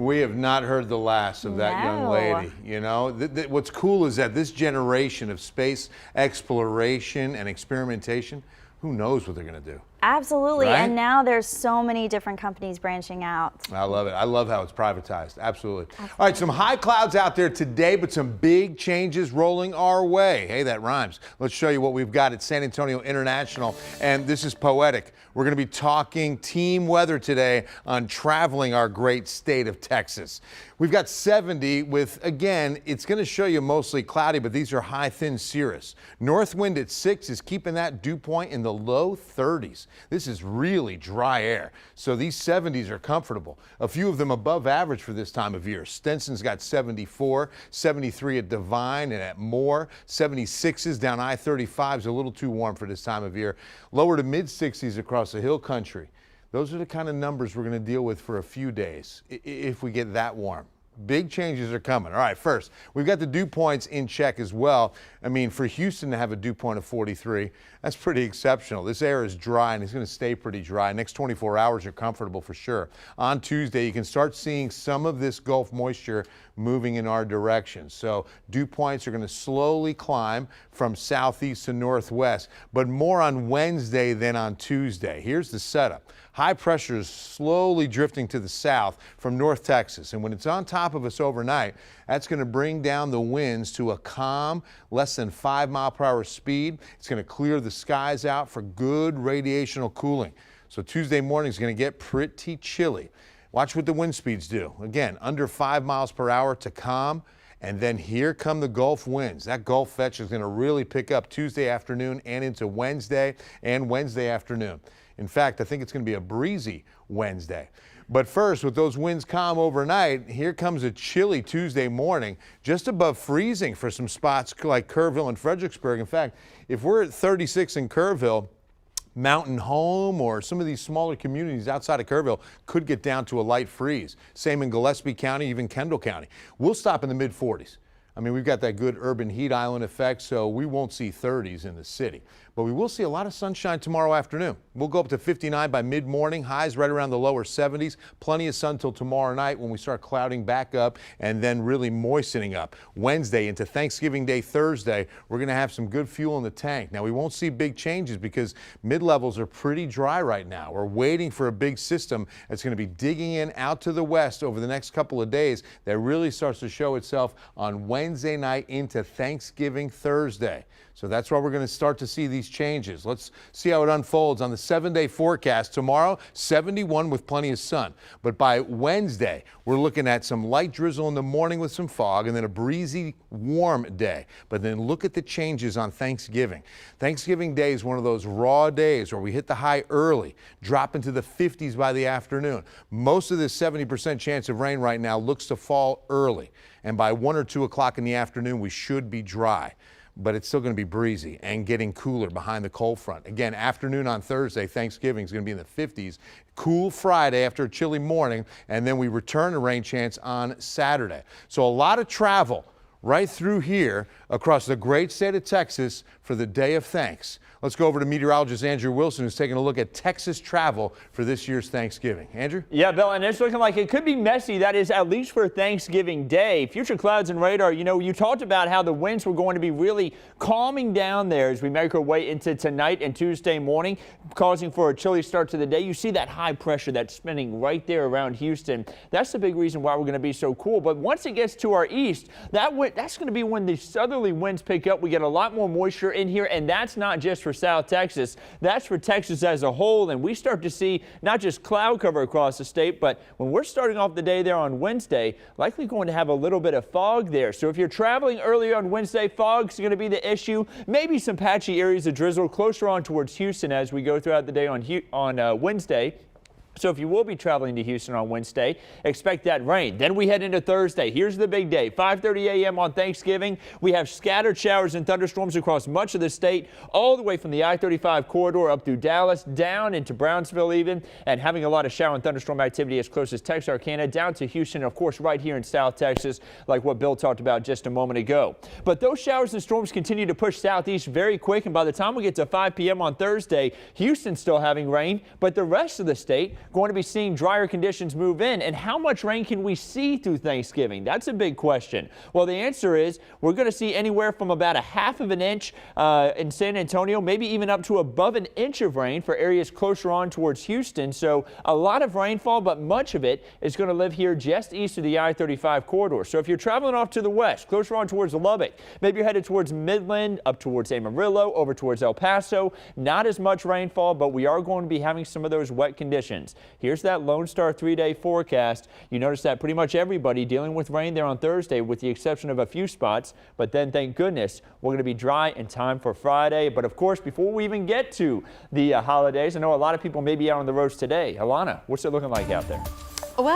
We have not heard the last of that young lady. You know, what's cool is that this generation of space exploration and experimentation, who knows what they're going to do? Absolutely, right? And now there's so many different companies branching out. I love it. I love how it's privatized. Absolutely. All right, some high clouds out there today, but some big changes rolling our way. Hey, that rhymes. Let's show you what we've got at San Antonio International, and this is poetic. We're going to be talking team weather today on traveling our great state of Texas. We've got 70 with, again, it's going to show you mostly cloudy, but these are high, thin cirrus. North wind at 6 is keeping that dew point in the low 30s. This is really dry air, so these 70s are comfortable. A few of them above average for this time of year. Stenson's got 74, 73 at Devine and at Moore, 76s down I-35 is a little too warm for this time of year. Lower to mid 60s across the hill country. Those are the kind of numbers we're going to deal with for a few days if we get that warm. Big changes are coming. All right, first, we've got the dew points in check as well. I mean, for Houston to have a dew point of 43, that's pretty exceptional. This air is dry and it's going to stay pretty dry. Next 24 hours are comfortable for sure. On Tuesday, you can start seeing some of this Gulf moisture moving in our direction. So dew points are going to slowly climb from southeast to northwest, but more on Wednesday than on Tuesday. Here's the setup. High pressure is slowly drifting to the south from North Texas, and when it's on top of us overnight, that's going to bring down the winds to a calm, less than 5-mile-per-hour speed. It's going to clear the skies out for good radiational cooling. So Tuesday morning is going to get pretty chilly. Watch what the wind speeds do. Again, under 5 miles per hour to calm. And then here come the Gulf winds. That Gulf fetch is going to really pick up Tuesday afternoon and into Wednesday and Wednesday afternoon. In fact, I think it's going to be a breezy Wednesday. But first, with those winds calm overnight, here comes a chilly Tuesday morning, just above freezing for some spots like Kerrville and Fredericksburg. In fact, if we're at 36 in Kerrville, Mountain Home or some of these smaller communities outside of Kerrville could get down to a light freeze. Same in Gillespie County, even Kendall County. We'll stop in the mid 40s. I mean, we've got that good urban heat island effect, so we won't see 30s in the city. But we will see a lot of sunshine tomorrow afternoon. We'll go up to 59 by mid-morning, highs right around the lower 70s. Plenty of sun till tomorrow night when we start clouding back up and then really moistening up. Wednesday into Thanksgiving Day Thursday, we're going to have some good fuel in the tank. Now, we won't see big changes because mid-levels are pretty dry right now. We're waiting for a big system that's going to be digging in out to the west over the next couple of days that really starts to show itself on Wednesday night into Thanksgiving Thursday. So that's why we're going to start to see these changes. Let's see how it unfolds on the 7-day forecast. Tomorrow, 71 with plenty of sun. But by Wednesday, we're looking at some light drizzle in the morning with some fog and then a breezy, warm day. But then look at the changes on Thanksgiving. Thanksgiving Day is one of those raw days where we hit the high early, drop into the 50s by the afternoon. Most of this 70% chance of rain right now looks to fall early. And by 1 or 2 o'clock in the afternoon, we should be dry. But it's still going to be breezy and getting cooler behind the cold front. Again, afternoon on Thursday, Thanksgiving is going to be in the 50s. Cool Friday after a chilly morning, and then we return to rain chance on Saturday. So a lot of travel right through here across the great state of Texas for the day of thanks. Let's go over to meteorologist Andrew Wilson, who's taking a look at Texas travel for this year's Thanksgiving. Andrew? Yeah, Bill, and it's looking like it could be messy. That is at least for Thanksgiving Day. Future clouds and radar, you know, you talked about how the winds were going to be really calming down there as we make our way into tonight and Tuesday morning, causing for a chilly start to the day. You see that high pressure that's spinning right there around Houston. That's the big reason why we're going to be so cool. But once it gets to our east, that's going to be when the southerly winds pick up. We get a lot more moisture in here, and that's not just for South Texas. That's for Texas as a whole, and we start to see not just cloud cover across the state, but when we're starting off the day there on Wednesday, likely going to have a little bit of fog there. So if you're traveling earlier on Wednesday, fog's going to be the issue. Maybe some patchy areas of drizzle closer on towards Houston as we go throughout the day on Wednesday. So if you will be traveling to Houston on Wednesday, expect that rain. Then we head into Thursday. Here's the big day. 5:30 a.m. on Thanksgiving. We have scattered showers and thunderstorms across much of the state, all the way from the I-35 corridor up through Dallas, down into Brownsville even, and having a lot of shower and thunderstorm activity as close as Texarkana, down to Houston, of course, right here in South Texas, like what Bill talked about just a moment ago. But those showers and storms continue to push southeast very quick, and by the time we get to 5 p.m. on Thursday, Houston's still having rain, but the rest of the state going to be seeing drier conditions move in, and how much rain can we see through Thanksgiving? That's a big question. Well, the answer is we're going to see anywhere from about a half of an inch in San Antonio, maybe even up to above an inch of rain for areas closer on towards Houston. So a lot of rainfall, but much of it is going to live here just east of the I-35 corridor. So if you're traveling off to the west, closer on towards Lubbock, maybe you're headed towards Midland, up towards Amarillo, over towards El Paso, not as much rainfall, but we are going to be having some of those wet conditions. Here's that Lone Star 3-day forecast. You notice that pretty much everybody dealing with rain there on Thursday, with the exception of a few spots. But then, thank goodness, we're going to be dry in time for Friday. But of course, before we even get to the holidays, I know a lot of people may be out on the roads today. Alana, what's it looking like out there? Well,